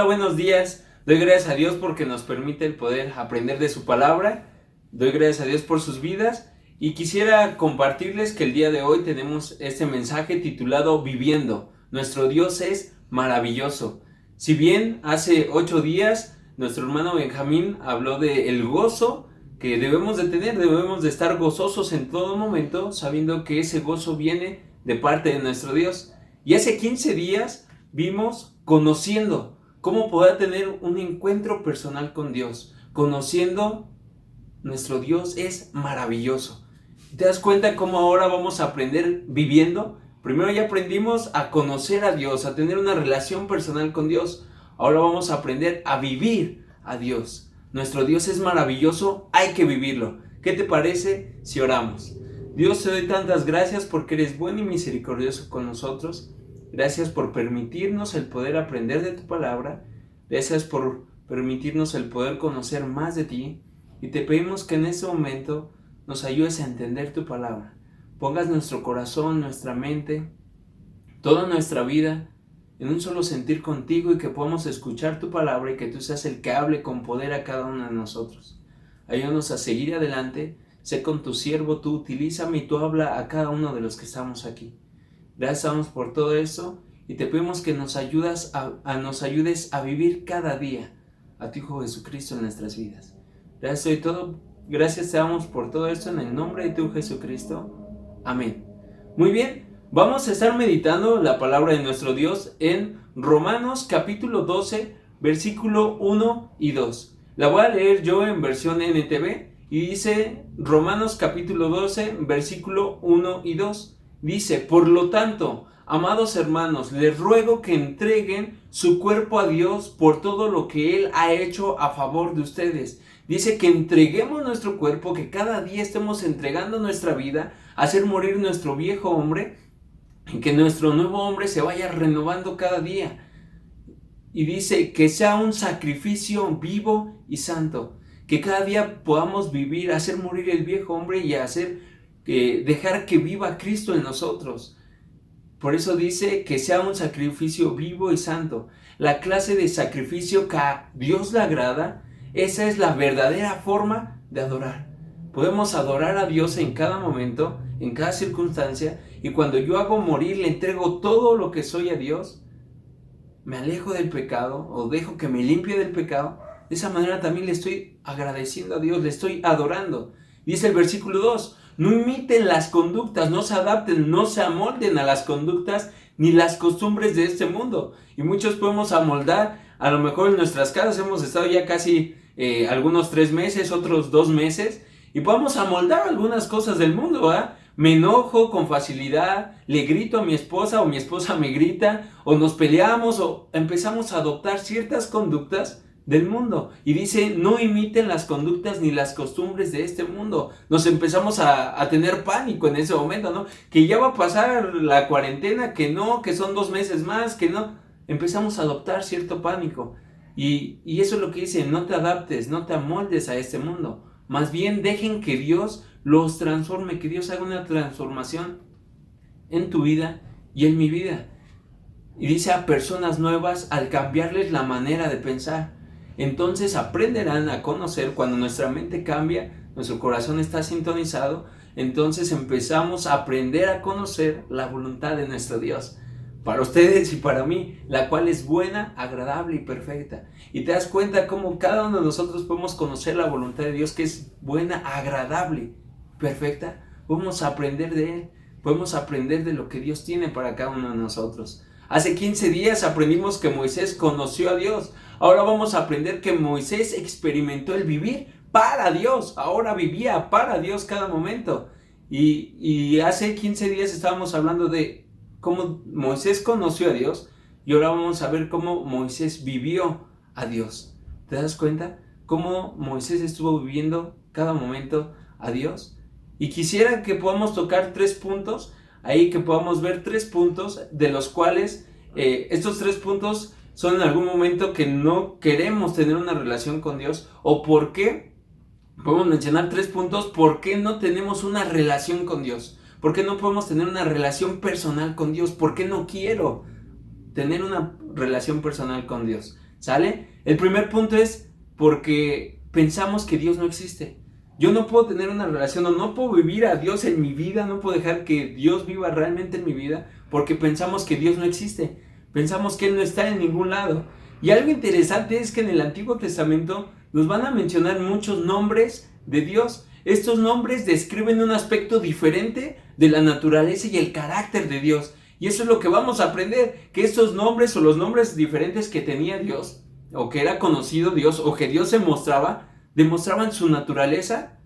buenos días. Doy gracias a Dios porque nos permite el poder aprender de su palabra. Doy gracias a Dios por sus vidas. Y quisiera compartirles que el día de hoy tenemos este mensaje titulado Viviendo. Nuestro Dios es maravilloso. Si bien hace 8 días nuestro hermano Benjamín habló de el gozo que debemos de tener, debemos de estar gozosos en todo momento, sabiendo que ese gozo viene de parte de nuestro Dios. Y hace 15 días vimos conociendo cómo poder tener un encuentro personal con Dios. Conociendo nuestro Dios es maravilloso. ¿Te das cuenta cómo ahora vamos a aprender viviendo? Primero ya aprendimos a conocer a Dios, a tener una relación personal con Dios. Ahora vamos a aprender a vivir a Dios. Nuestro Dios es maravilloso, hay que vivirlo. ¿Qué te parece si oramos? Dios, te doy tantas gracias porque eres bueno y misericordioso con nosotros. Gracias por permitirnos el poder aprender de tu palabra. Gracias por permitirnos el poder conocer más de ti. Y te pedimos que en este momento nos ayudes a entender tu palabra. Pongas nuestro corazón, nuestra mente, toda nuestra vida en un solo sentir contigo y que podamos escuchar tu palabra y que tú seas el que hable con poder a cada uno de nosotros. Ayúdanos a seguir adelante. Sé con tu siervo, tú utilízame y tú habla a cada uno de los que estamos aquí. Gracias por todo eso y te pedimos que nos ayudes a vivir cada día a tu Hijo Jesucristo en nuestras vidas. Gracias te damos por todo esto en el nombre de tu Jesucristo. Amén. Muy bien, vamos a estar meditando la palabra de nuestro Dios en Romanos capítulo 12, versículo 1 y 2. La voy a leer yo en versión NTV y dice Romanos capítulo 12, versículo 1 y 2. Dice, por lo tanto, amados hermanos, les ruego que entreguen su cuerpo a Dios por todo lo que Él ha hecho a favor de ustedes. Dice que entreguemos nuestro cuerpo, que cada día estemos entregando nuestra vida, a hacer morir nuestro viejo hombre, y que nuestro nuevo hombre se vaya renovando cada día. Y dice que sea un sacrificio vivo y santo, que cada día podamos vivir, hacer morir el viejo hombre y dejar que viva Cristo en nosotros. Por eso dice que sea un sacrificio vivo y santo. La clase de sacrificio que a Dios le agrada, esa es la verdadera forma de adorar. Podemos adorar a Dios en cada momento, en cada circunstancia, y cuando yo hago morir, le entrego todo lo que soy a Dios, me alejo del pecado o dejo que me limpie del pecado. De esa manera también le estoy agradeciendo a Dios, le estoy adorando. Dice el versículo 2, no imiten las conductas, no se adapten, no se amolden a las conductas ni las costumbres de este mundo. Y muchos podemos amoldar, a lo mejor en nuestras casas hemos estado ya casi algunos 3 meses, otros 2 meses, y podemos amoldar algunas cosas del mundo, ¿verdad? Me enojo con facilidad, le grito a mi esposa o mi esposa me grita, o nos peleamos o empezamos a adoptar ciertas conductas del mundo. Y dice, no imiten las conductas ni las costumbres de este mundo. Nos empezamos a tener pánico en ese momento, ¿no? Que ya va a pasar la cuarentena, que no, que son 2 meses más, que no. Empezamos a adoptar cierto pánico. Y eso es lo que dice, no te adaptes, no te amoldes a este mundo. Más bien dejen que Dios los transforme, que Dios haga una transformación en tu vida y en mi vida. Y dice a personas nuevas al cambiarles la manera de pensar. Entonces aprenderán a conocer cuando nuestra mente cambia, nuestro corazón está sintonizado, entonces empezamos a aprender a conocer la voluntad de nuestro Dios, para ustedes y para mí, la cual es buena, agradable y perfecta. Y te das cuenta cómo cada uno de nosotros podemos conocer la voluntad de Dios, que es buena, agradable, perfecta. Podemos aprender de Él, podemos aprender de lo que Dios tiene para cada uno de nosotros. Hace 15 días aprendimos que Moisés conoció a Dios. Ahora vamos a aprender que Moisés experimentó el vivir para Dios. Ahora vivía para Dios cada momento. Y hace 15 días estábamos hablando de cómo Moisés conoció a Dios. Y ahora vamos a ver cómo Moisés vivió a Dios. ¿Te das cuenta? Cómo Moisés estuvo viviendo cada momento a Dios. Y quisiera que podamos tocar 3 puntos. Ahí que podamos ver 3 puntos de los cuales estos 3 puntos son en algún momento que no queremos tener una relación con Dios, o por qué, podemos mencionar 3 puntos, por qué no tenemos una relación con Dios, por qué no podemos tener una relación personal con Dios, por qué no quiero tener una relación personal con Dios. ¿sale? El primer punto es porque pensamos que Dios no existe. Yo no puedo tener una relación o no puedo vivir a Dios en mi vida, no puedo dejar que Dios viva realmente en mi vida porque pensamos que Dios no existe. Pensamos que Él no está en ningún lado. Y algo interesante es que en el Antiguo Testamento nos van a mencionar muchos nombres de Dios. Estos nombres describen un aspecto diferente de la naturaleza y el carácter de Dios. Y eso es lo que vamos a aprender, que estos nombres o los nombres diferentes que tenía Dios, o que era conocido Dios, o que Dios se mostraba, demostraban su naturaleza,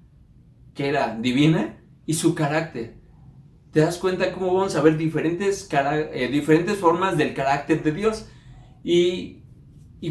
que era divina, y su carácter. ¿Te das cuenta cómo vamos a ver diferentes formas del carácter de Dios? Y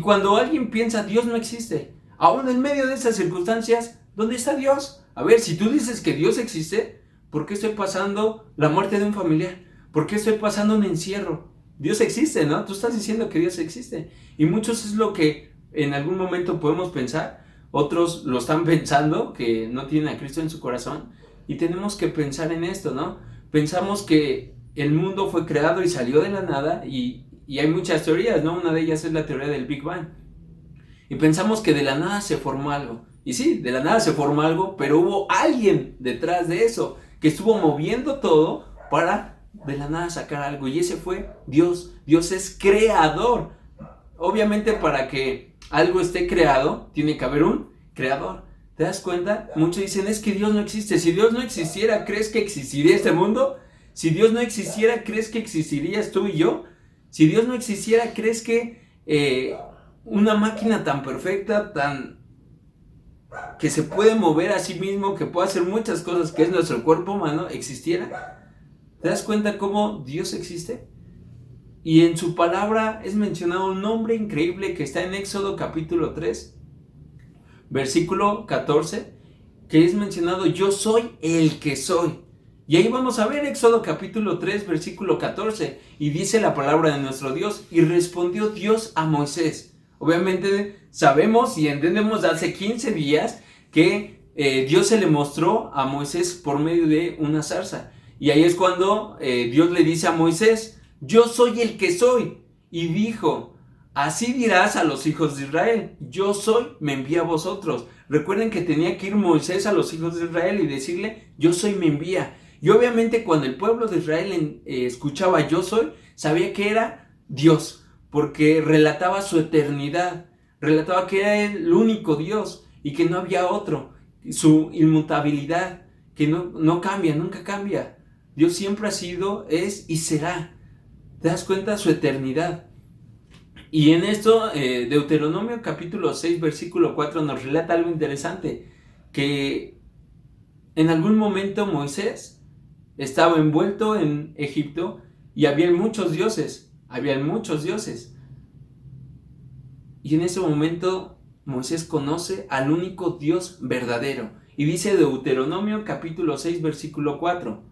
cuando alguien piensa, Dios no existe, aún en medio de esas circunstancias, ¿dónde está Dios? A ver, si tú dices que Dios existe, ¿por qué estoy pasando la muerte de un familiar? ¿Por qué estoy pasando un encierro? Dios existe, ¿no? Tú estás diciendo que Dios existe. Y muchos es lo que en algún momento podemos pensar. Otros lo están pensando, que no tienen a Cristo en su corazón. Y tenemos que pensar en esto, ¿no? Pensamos que el mundo fue creado y salió de la nada. Y hay muchas teorías, ¿no? Una de ellas es la teoría del Big Bang. Y pensamos que de la nada se formó algo. Y sí, de la nada se formó algo, pero hubo alguien detrás de eso que estuvo moviendo todo para de la nada sacar algo. Y ese fue Dios. Dios es creador. Obviamente para que algo esté creado, tiene que haber un creador. ¿Te das cuenta? Muchos dicen, es que Dios no existe. Si Dios no existiera, ¿crees que existiría este mundo? Si Dios no existiera, ¿crees que existirías tú y yo? Si Dios no existiera, ¿crees que una máquina tan perfecta, que se puede mover a sí mismo, que puede hacer muchas cosas, que es nuestro cuerpo humano, existiera? ¿Te das cuenta cómo Dios existe? Y en su palabra es mencionado un nombre increíble que está en Éxodo capítulo 3, versículo 14, que es mencionado, yo soy el que soy. Y ahí vamos a ver Éxodo capítulo 3, versículo 14, y dice la palabra de nuestro Dios, y respondió Dios a Moisés. Obviamente sabemos y entendemos de hace 15 días que Dios se le mostró a Moisés por medio de una zarza. Y ahí es cuando Dios le dice a Moisés, yo soy el que soy. Y dijo, así dirás a los hijos de Israel, yo soy, me envía a vosotros. Recuerden que tenía que ir Moisés a los hijos de Israel y decirle, yo soy, me envía. Y obviamente cuando el pueblo de Israel escuchaba yo soy, sabía que era Dios, porque relataba su eternidad, relataba que era el único Dios y que no había otro, su inmutabilidad, que no cambia, nunca cambia. Dios siempre ha sido, es y será. ¿Te das cuenta? Su eternidad. Y en esto, Deuteronomio capítulo 6, versículo 4 nos relata algo interesante, que en algún momento Moisés estaba envuelto en Egipto y había muchos dioses, Y en ese momento Moisés conoce al único Dios verdadero. Y dice Deuteronomio capítulo 6, versículo 4,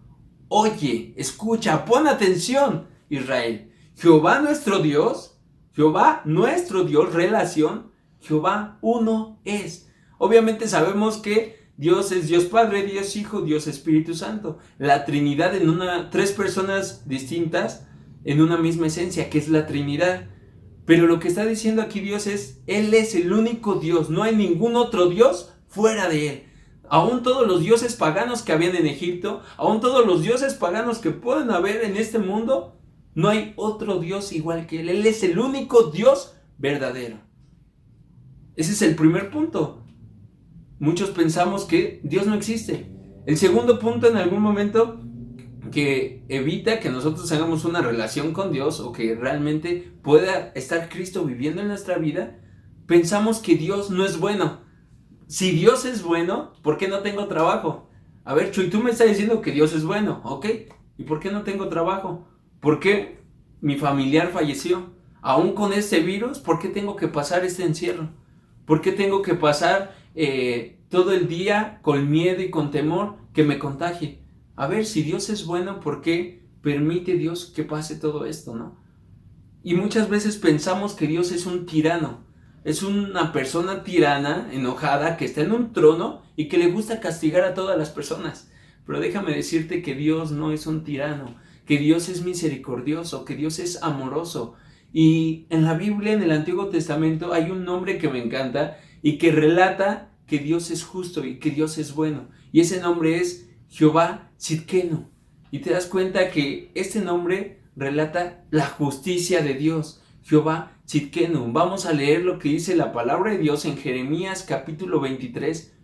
oye, escucha, pon atención, Israel, Jehová nuestro Dios, relación, Jehová uno es. Obviamente sabemos que Dios es Dios Padre, Dios Hijo, Dios Espíritu Santo. La Trinidad en tres personas distintas en una misma esencia, que es la Trinidad. Pero lo que está diciendo aquí Dios es, Él es el único Dios, no hay ningún otro Dios fuera de Él. Aún todos los dioses paganos que habían en Egipto, aún todos los dioses paganos que pueden haber en este mundo, no hay otro Dios igual que Él. Él es el único Dios verdadero. Ese es el primer punto. Muchos pensamos que Dios no existe. El segundo punto, en algún momento, que evita que nosotros hagamos una relación con Dios o que realmente pueda estar Cristo viviendo en nuestra vida, pensamos que Dios no es bueno. Si Dios es bueno, ¿por qué no tengo trabajo? A ver, Chuy, tú me estás diciendo que Dios es bueno, ¿ok? ¿Y por qué no tengo trabajo? ¿Por qué mi familiar falleció? Aún con este virus, ¿por qué tengo que pasar este encierro? ¿Por qué tengo que pasar todo el día con miedo y con temor que me contagie? A ver, si Dios es bueno, ¿por qué permite Dios que pase todo esto, no? Y muchas veces pensamos que Dios es un tirano. Es una persona tirana, enojada, que está en un trono y que le gusta castigar a todas las personas. Pero déjame decirte que Dios no es un tirano, que Dios es misericordioso, que Dios es amoroso, Y en la Biblia, en el Antiguo Testamento, hay un nombre que me encanta y que relata que Dios es justo y que Dios es bueno. Y ese nombre es Jehová Tsidkenu. Y te das cuenta que este nombre relata la justicia de Dios, Jehová Tsidkenu. Vamos a leer lo que dice la palabra de Dios en Jeremías capítulo 23,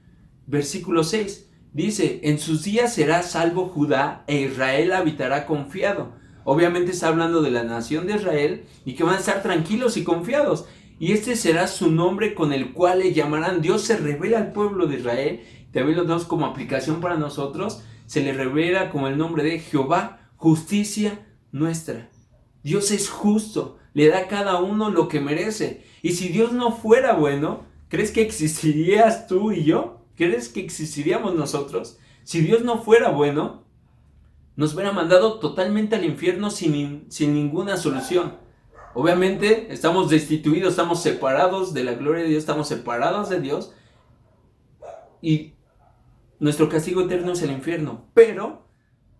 versículo 6. Dice, en sus días será salvo Judá e Israel habitará confiado. Obviamente está hablando de la nación de Israel y que van a estar tranquilos y confiados. Y este será su nombre con el cual le llamarán. Dios se revela al pueblo de Israel. También lo damos como aplicación para nosotros. Se le revela como el nombre de Jehová, justicia nuestra. Dios es justo, le da a cada uno lo que merece. Y si Dios no fuera bueno, ¿crees que existirías tú y yo? ¿Crees que existiríamos nosotros? Si Dios no fuera bueno, nos hubiera mandado totalmente al infierno sin ninguna solución. Obviamente estamos destituidos, estamos separados de la gloria de Dios, estamos separados de Dios y nuestro castigo eterno es el infierno. Pero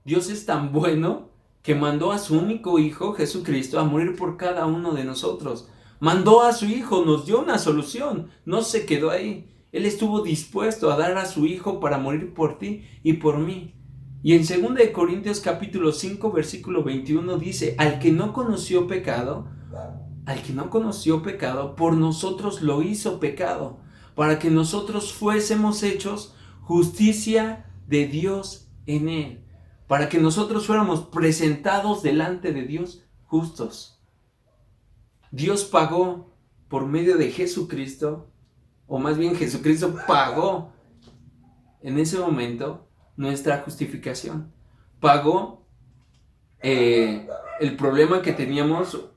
Dios es tan bueno que mandó a su único hijo, Jesucristo, a morir por cada uno de nosotros. Mandó a su hijo, nos dio una solución, no se quedó ahí. Él estuvo dispuesto a dar a su hijo para morir por ti y por mí. Y en 2 Corintios capítulo 5 versículo 21 dice, al que no conoció pecado, por nosotros lo hizo pecado, para que nosotros fuésemos hechos justicia de Dios en él, para que nosotros fuéramos presentados delante de Dios justos. Dios pagó por medio de Jesucristo, o más bien Jesucristo pagó en ese momento nuestra justificación. Pagó el problema que teníamos,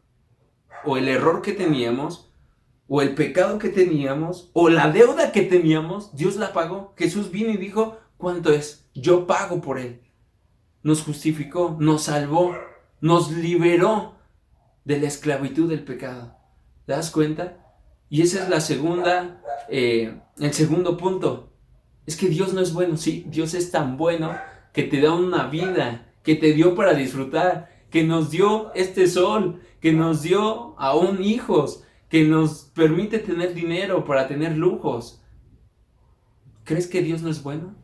o el error que teníamos, o el pecado que teníamos, o la deuda que teníamos. Dios la pagó. Jesús vino y dijo, ¿cuánto es? Yo pago por él. Nos justificó, nos salvó, nos liberó de la esclavitud del pecado. ¿Te das cuenta? Y esa es el segundo punto. Es que Dios no es bueno. Sí, Dios es tan bueno que te da una vida, que te dio para disfrutar, que nos dio este sol, que nos dio aún hijos, que nos permite tener dinero para tener lujos. ¿Crees que Dios no es bueno?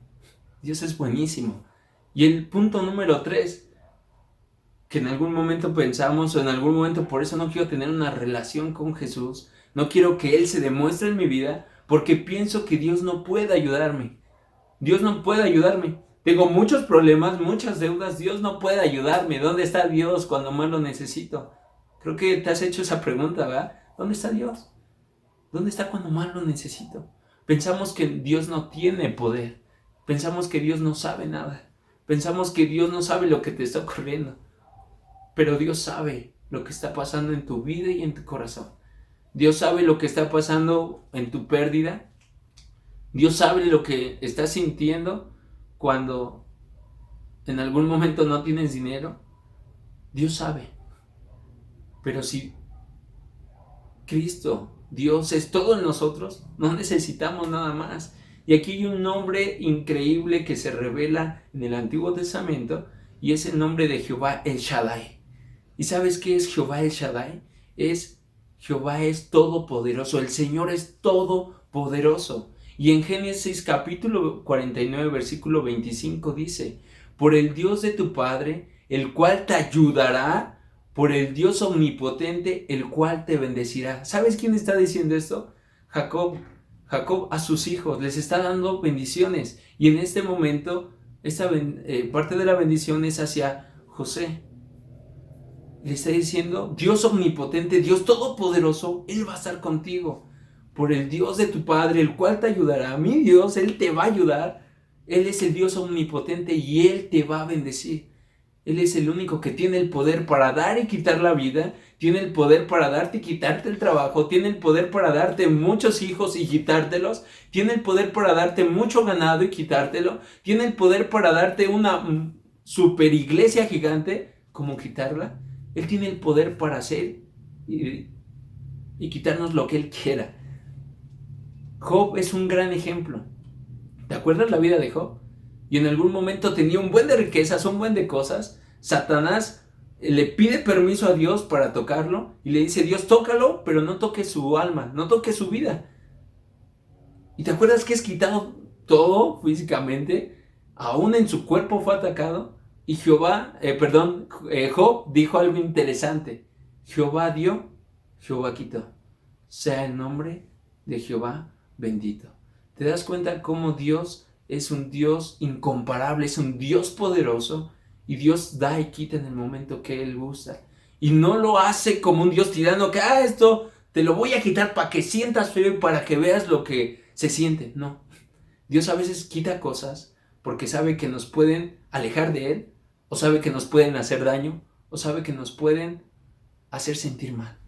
Dios es buenísimo. Y el punto número 3, que en algún momento pensamos, o en algún momento por eso no quiero tener una relación con Jesús, no quiero que Él se demuestre en mi vida, porque pienso que Dios no puede ayudarme. Dios no puede ayudarme. Tengo muchos problemas, muchas deudas. Dios no puede ayudarme. ¿Dónde está Dios cuando más lo necesito? Creo que te has hecho esa pregunta, ¿verdad? ¿Dónde está Dios? ¿Dónde está cuando más lo necesito? Pensamos que Dios no tiene poder. Pensamos que Dios no sabe nada. Pensamos que Dios no sabe lo que te está ocurriendo. Pero Dios sabe lo que está pasando en tu vida y en tu corazón. Dios sabe lo que está pasando en tu pérdida. Dios sabe lo que estás sintiendo cuando en algún momento no tienes dinero. Dios sabe. Pero si Cristo, Dios es todo en nosotros, no necesitamos nada más. Y aquí hay un nombre increíble que se revela en el Antiguo Testamento y es el nombre de Jehová El Shaddai. ¿Y sabes qué es Jehová El Shaddai? Jehová es todopoderoso, el Señor es todopoderoso. Y en Génesis capítulo 49 versículo 25 dice, por el Dios de tu Padre, el cual te ayudará, por el Dios omnipotente, el cual te bendecirá. ¿Sabes quién está diciendo esto? Jacob a sus hijos les está dando bendiciones. Y en este momento, esta parte de la bendición es hacia José. Le está diciendo, Dios omnipotente, Dios todopoderoso, Él va a estar contigo. Por el Dios de tu Padre, el cual te ayudará. Mi Dios, Él te va a ayudar. Él es el Dios omnipotente y Él te va a bendecir. Él es el único que tiene el poder para dar y quitar la vida. Tiene el poder para darte y quitarte el trabajo. Tiene el poder para darte muchos hijos y quitártelos. Tiene el poder para darte mucho ganado y quitártelo. Tiene el poder para darte una super iglesia gigante, como quitarla. Él tiene el poder para hacer y quitarnos lo que Él quiera. Job es un gran ejemplo. ¿Te acuerdas la vida de Job? Y en algún momento tenía un buen de riquezas, un buen de cosas. Satanás le pide permiso a Dios para tocarlo y le dice: Dios, tócalo, pero no toques su alma, no toques su vida. ¿Y te acuerdas que es quitado todo físicamente? Aún en su cuerpo fue atacado. Y Job dijo algo interesante: Jehová dio, Jehová quitó. Sea el nombre de Jehová bendito. ¿Te das cuenta cómo Dios es un Dios incomparable, es un Dios poderoso? Y Dios da y quita en el momento que Él gusta. Y no lo hace como un Dios tirano que, esto te lo voy a quitar para que sientas feo y para que veas lo que se siente. No. Dios a veces quita cosas porque sabe que nos pueden alejar de Él, o sabe que nos pueden hacer daño, o sabe que nos pueden hacer sentir mal.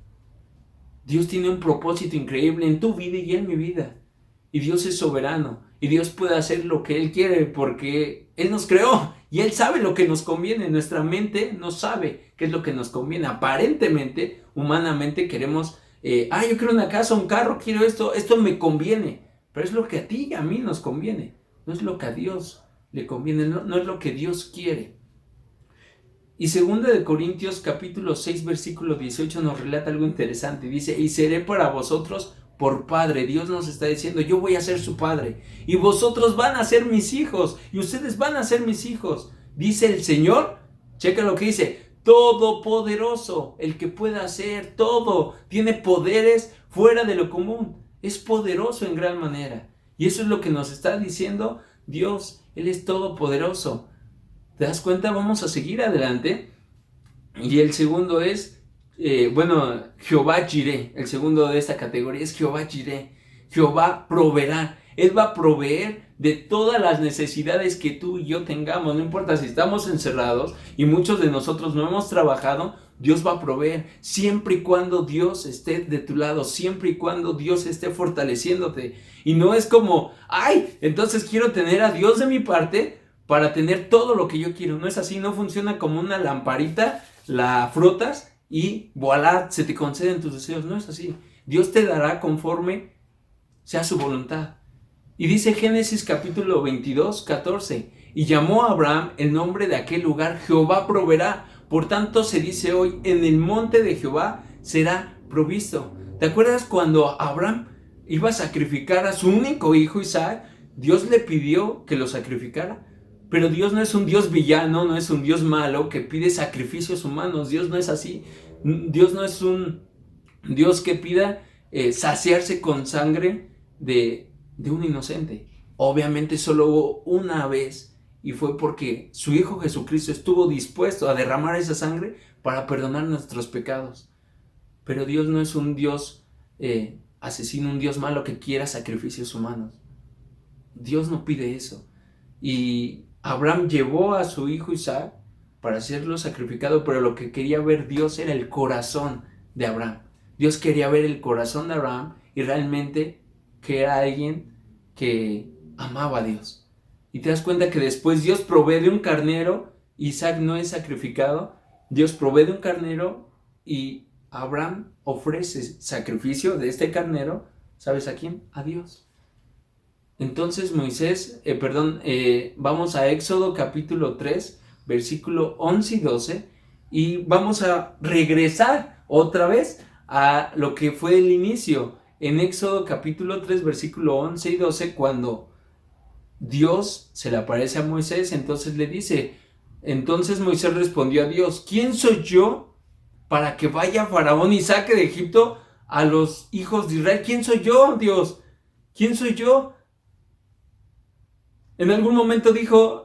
Dios tiene un propósito increíble en tu vida y en mi vida. Y Dios es soberano. Y Dios puede hacer lo que Él quiere porque Él nos creó. Y Él sabe lo que nos conviene. Nuestra mente no sabe qué es lo que nos conviene. Aparentemente, humanamente queremos, yo quiero una casa, un carro, quiero esto me conviene. Pero es lo que a ti y a mí nos conviene. No es lo que a Dios le conviene, no es lo que Dios quiere. Y 2 de Corintios capítulo 6 versículo 18 nos relata algo interesante. Dice: y seré para vosotros por padre. Dios nos está diciendo: yo voy a ser su padre y vosotros van a ser mis hijos y ustedes van a ser mis hijos. Dice el Señor, checa lo que dice: todopoderoso, el que puede hacer todo, tiene poderes fuera de lo común, es poderoso en gran manera. Y eso es lo que nos está diciendo Dios. Él es todopoderoso. ¿Te das cuenta? Vamos a seguir adelante. Y el segundo es, Jehová Jireh. El segundo de esta categoría es Jehová Jireh. Jehová proveerá. Él va a proveer de todas las necesidades que tú y yo tengamos. No importa si estamos encerrados y muchos de nosotros no hemos trabajado, Dios va a proveer. Siempre y cuando Dios esté de tu lado, siempre y cuando Dios esté fortaleciéndote. Y no es como, entonces quiero tener a Dios de mi parte para tener todo lo que yo quiero. No es así, no funciona como una lamparita, la frotas y voilà, se te conceden tus deseos. No es así. Dios te dará conforme sea su voluntad. Y dice Génesis capítulo 22, 14: y llamó a Abraham el nombre de aquel lugar: Jehová proveerá. Por tanto se dice hoy: en el monte de Jehová será provisto. ¿Te acuerdas cuando Abraham iba a sacrificar a su único hijo Isaac? Dios le pidió que lo sacrificara. Pero Dios no es un Dios villano, no es un Dios malo que pide sacrificios humanos. Dios no es así. Dios no es un Dios que pida saciarse con sangre de un inocente. Obviamente solo hubo una vez, y fue porque su Hijo Jesucristo estuvo dispuesto a derramar esa sangre para perdonar nuestros pecados. Pero Dios no es un Dios asesino, un Dios malo que quiera sacrificios humanos. Dios no pide eso. Y Abraham llevó a su hijo Isaac para hacerlo sacrificado, pero lo que quería ver Dios era el corazón de Abraham. Dios quería ver el corazón de Abraham y realmente que era alguien que amaba a Dios. Y te das cuenta que después Dios provee de un carnero, Isaac no es sacrificado, Dios provee de un carnero y Abraham ofrece sacrificio de este carnero, ¿sabes a quién? A Dios. Entonces vamos a Éxodo capítulo 3, versículo 11 y 12, y vamos a regresar otra vez a lo que fue el inicio. En Éxodo capítulo 3, versículo 11 y 12, cuando Dios se le aparece a Moisés, entonces le dice, entonces Moisés respondió a Dios: ¿quién soy yo para que vaya Faraón y saque de Egipto a los hijos de Israel? ¿Quién soy yo, Dios? ¿Quién soy yo? En algún momento dijo,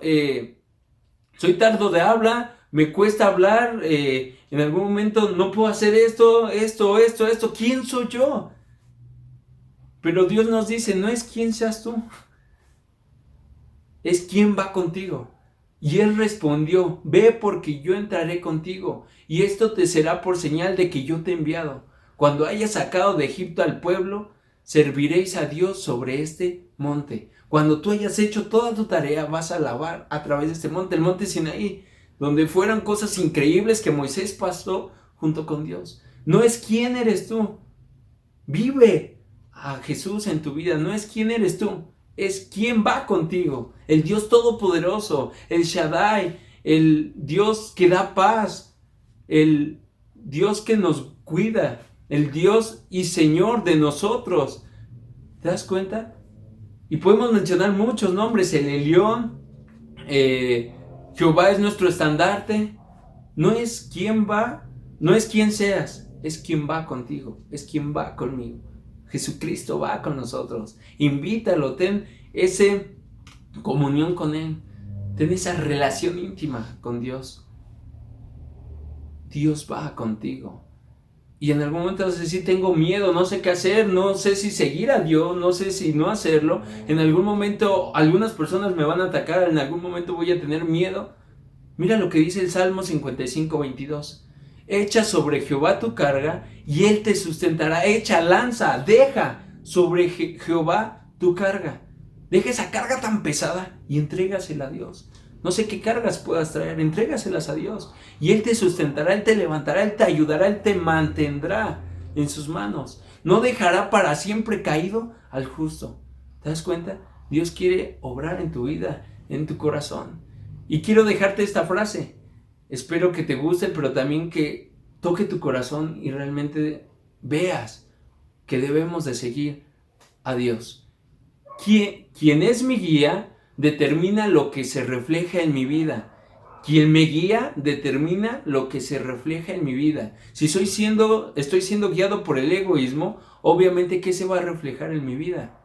soy tardo de habla, me cuesta hablar, en algún momento no puedo hacer esto, ¿quién soy yo? Pero Dios nos dice, no es quién seas tú, es quién va contigo. Y él respondió: ve, porque yo entraré contigo, y esto te será por señal de que yo te he enviado. Cuando hayas sacado de Egipto al pueblo, serviréis a Dios sobre este monte. Cuando tú hayas hecho toda tu tarea, vas a alabar a través de este monte, el monte Sinaí, donde fueron cosas increíbles que Moisés pasó junto con Dios. No es quién eres tú. Vive a Jesús en tu vida. No es quién eres tú, es quién va contigo. El Dios Todopoderoso, el Shaddai, el Dios que da paz, el Dios que nos cuida, el Dios y Señor de nosotros. ¿Te das cuenta? Y podemos mencionar muchos nombres, el Elión, Jehová es nuestro estandarte. No es quién va, no es quién seas, es quién va contigo, es quién va conmigo. Jesucristo va con nosotros. Invítalo, ten esa comunión con Él, ten esa relación íntima con Dios. Dios va contigo. Y en algún momento vas a decir, tengo miedo, no sé qué hacer, no sé si seguir a Dios, no sé si no hacerlo. En algún momento algunas personas me van a atacar, en algún momento voy a tener miedo. Mira lo que dice el Salmo 55:22. Echa sobre Jehová tu carga y Él te sustentará. Echa, lanza, deja sobre Jehová tu carga. Deja esa carga tan pesada y entrégasela a Dios. No sé qué cargas puedas traer, entrégaselas a Dios. Y Él te sustentará, Él te levantará, Él te ayudará, Él te mantendrá en sus manos. No dejará para siempre caído al justo. ¿Te das cuenta? Dios quiere obrar en tu vida, en tu corazón. Y quiero dejarte esta frase. Espero que te guste, pero también que toque tu corazón y realmente veas que debemos de seguir a Dios. Quien es mi guía determina lo que se refleja en mi vida. Quien me guía determina lo que se refleja en mi vida. Si estoy siendo guiado por el egoísmo, obviamente ¿qué se va a reflejar en mi vida?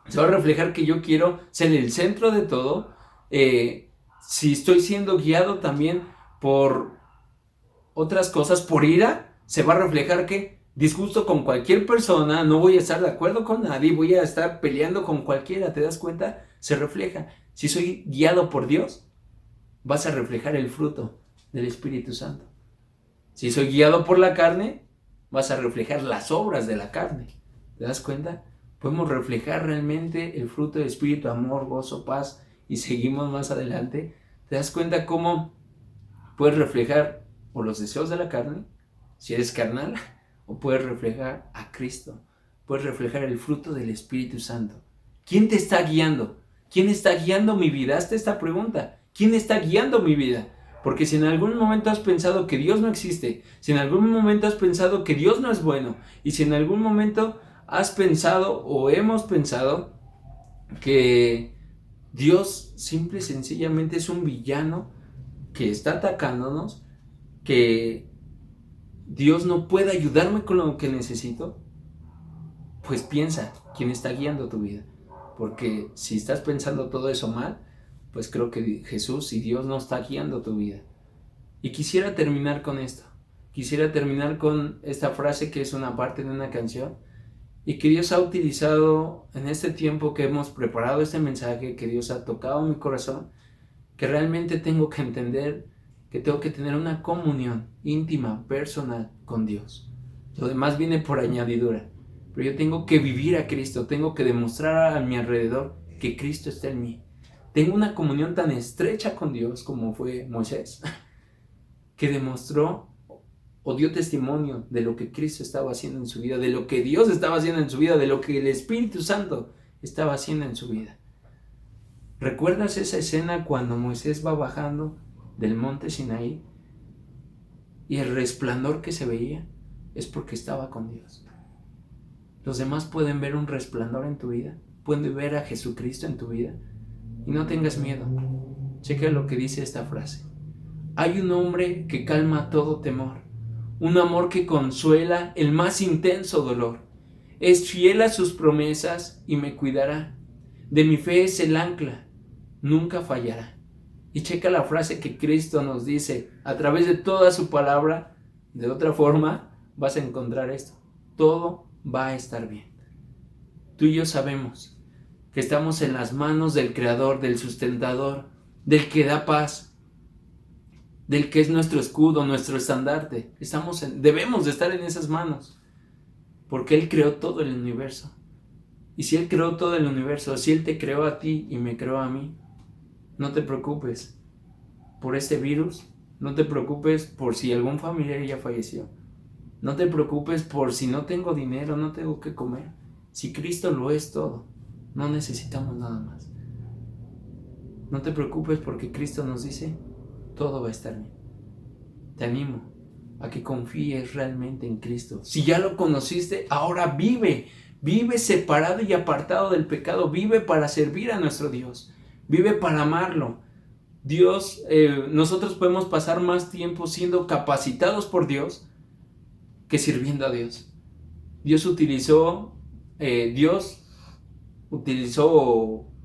Se va a reflejar que yo quiero ser el centro de todo. Si estoy siendo guiado también por otras cosas, por ira, se va a reflejar que disgusto con cualquier persona, no voy a estar de acuerdo con nadie, voy a estar peleando con cualquiera. ¿Te das cuenta? Se refleja. Si soy guiado por Dios, vas a reflejar el fruto del Espíritu Santo. Si soy guiado por la carne, vas a reflejar las obras de la carne. ¿Te das cuenta? Podemos reflejar realmente el fruto del Espíritu, amor, gozo, paz, y seguimos más adelante. ¿Te das cuenta cómo puedes reflejar o los deseos de la carne, si eres carnal, o puedes reflejar a Cristo? Puedes reflejar el fruto del Espíritu Santo. ¿Quién te está guiando? ¿Quién está guiando mi vida? Hazte esta pregunta. ¿Quién está guiando mi vida? Porque si en algún momento has pensado que Dios no existe, si en algún momento has pensado que Dios no es bueno, y si en algún momento has pensado o hemos pensado que Dios simple y sencillamente es un villano que está atacándonos, que Dios no puede ayudarme con lo que necesito, pues piensa quién está guiando tu vida. Porque si estás pensando todo eso mal, pues creo que Jesús y Dios no está guiando tu vida. Y quisiera terminar con esto. Quisiera terminar con esta frase que es una parte de una canción y que Dios ha utilizado en este tiempo que hemos preparado este mensaje, que Dios ha tocado mi corazón, que realmente tengo que entender que tengo que tener una comunión íntima, personal con Dios. Lo demás viene por añadidura. Pero yo tengo que vivir a Cristo, tengo que demostrar a mi alrededor que Cristo está en mí. Tengo una comunión tan estrecha con Dios como fue Moisés, que demostró o dio testimonio de lo que Cristo estaba haciendo en su vida, de lo que Dios estaba haciendo en su vida, de lo que el Espíritu Santo estaba haciendo en su vida. ¿Recuerdas esa escena cuando Moisés va bajando del monte Sinaí y el resplandor que se veía? Es porque estaba con Dios. Los demás pueden ver un resplandor en tu vida, pueden ver a Jesucristo en tu vida, y no tengas miedo. Checa lo que dice esta frase. Hay un hombre que calma todo temor, un amor que consuela el más intenso dolor. Es fiel a sus promesas y me cuidará. De mi fe es el ancla, nunca fallará. Y checa la frase que Cristo nos dice a través de toda su palabra. De otra forma vas a encontrar esto: todo va a estar bien. Tú y yo sabemos que estamos en las manos del Creador, del sustentador, del que da paz, del que es nuestro escudo, nuestro estandarte. Debemos de estar en esas manos, porque Él creó todo el universo. Y si Él creó todo el universo, si Él te creó a ti y me creó a mí, no te preocupes por este virus, no te preocupes por si algún familiar ya falleció, no te preocupes por si no tengo dinero, no tengo que comer. Si Cristo lo es todo, no necesitamos nada más. No te preocupes porque Cristo nos dice, todo va a estar bien. Te animo a que confíes realmente en Cristo. Si ya lo conociste, ahora vive separado y apartado del pecado, vive para servir a nuestro Dios, vive para amarlo. Nosotros podemos pasar más tiempo siendo capacitados por Dios que sirviendo a Dios.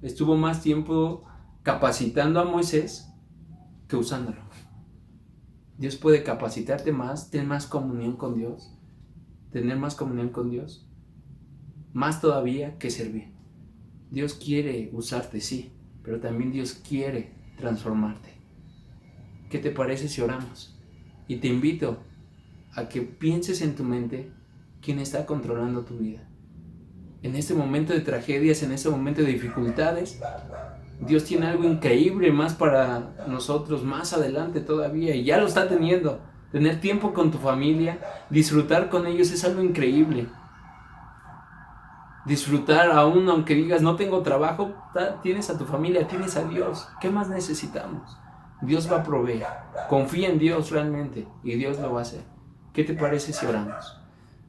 Estuvo más tiempo capacitando a Moisés que usándolo. Dios puede capacitarte más, tener más comunión con Dios, más todavía que servir. Dios quiere usarte, sí, pero también Dios quiere transformarte. ¿Qué te parece si oramos? Y te invito a que pienses en tu mente quién está controlando tu vida. En este momento de tragedias, en este momento de dificultades, Dios tiene algo increíble más para nosotros, más adelante todavía, y ya lo está teniendo. Tener tiempo con tu familia, disfrutar con ellos es algo increíble. Disfrutar aún aunque digas no tengo trabajo, tienes a tu familia, tienes a Dios. ¿Qué más necesitamos? Dios va a proveer. Confía en Dios realmente y Dios lo va a hacer. ¿Qué te parece si oramos?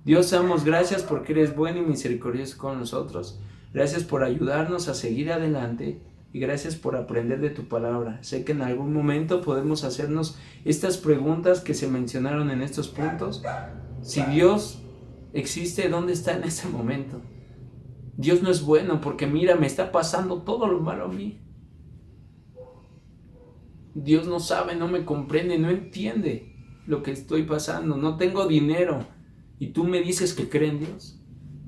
Dios, damos gracias porque eres bueno y misericordioso con nosotros. Gracias por ayudarnos a seguir adelante y gracias por aprender de tu palabra. Sé que en algún momento podemos hacernos estas preguntas que se mencionaron en estos puntos. Si Dios existe, ¿dónde está en este momento? Dios no es bueno porque mira, me está pasando todo lo malo a mí. Dios no sabe, no me comprende, no entiende lo que estoy pasando. No tengo dinero y tú me dices que cree en Dios.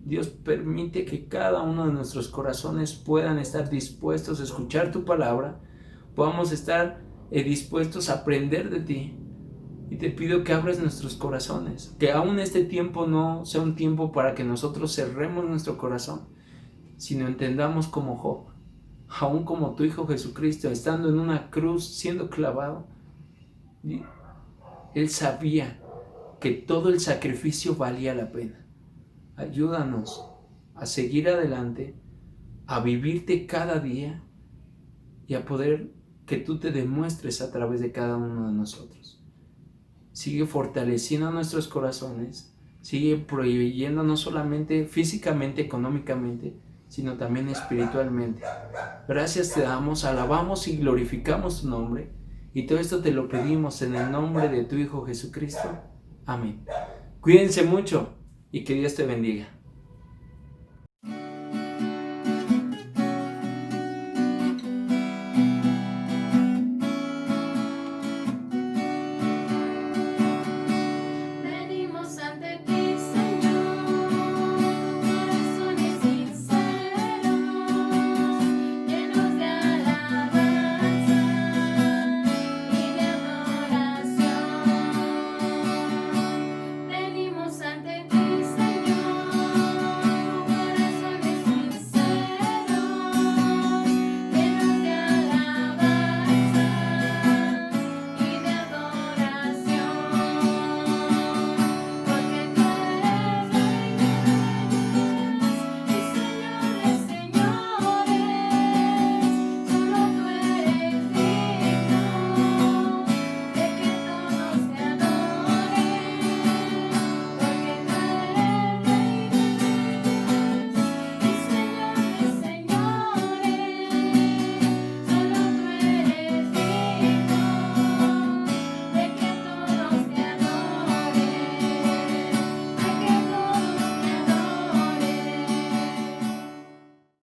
Dios permite que cada uno de nuestros corazones puedan estar dispuestos a escuchar tu palabra, podamos estar dispuestos a aprender de ti. Y te pido que abras nuestros corazones, que aún este tiempo no sea un tiempo para que nosotros cerremos nuestro corazón, sino entendamos como Job, aún como tu Hijo Jesucristo, estando en una cruz, siendo clavado, Él sabía que todo el sacrificio valía la pena. Ayúdanos a seguir adelante, a vivirte cada día y a poder que tú te demuestres a través de cada uno de nosotros. Sigue fortaleciendo nuestros corazones, sigue proveyendo no solamente físicamente, económicamente, sino también espiritualmente. Gracias te damos, alabamos y glorificamos tu nombre, y todo esto te lo pedimos en el nombre de tu Hijo Jesucristo. Amén. Cuídense mucho y que Dios te bendiga.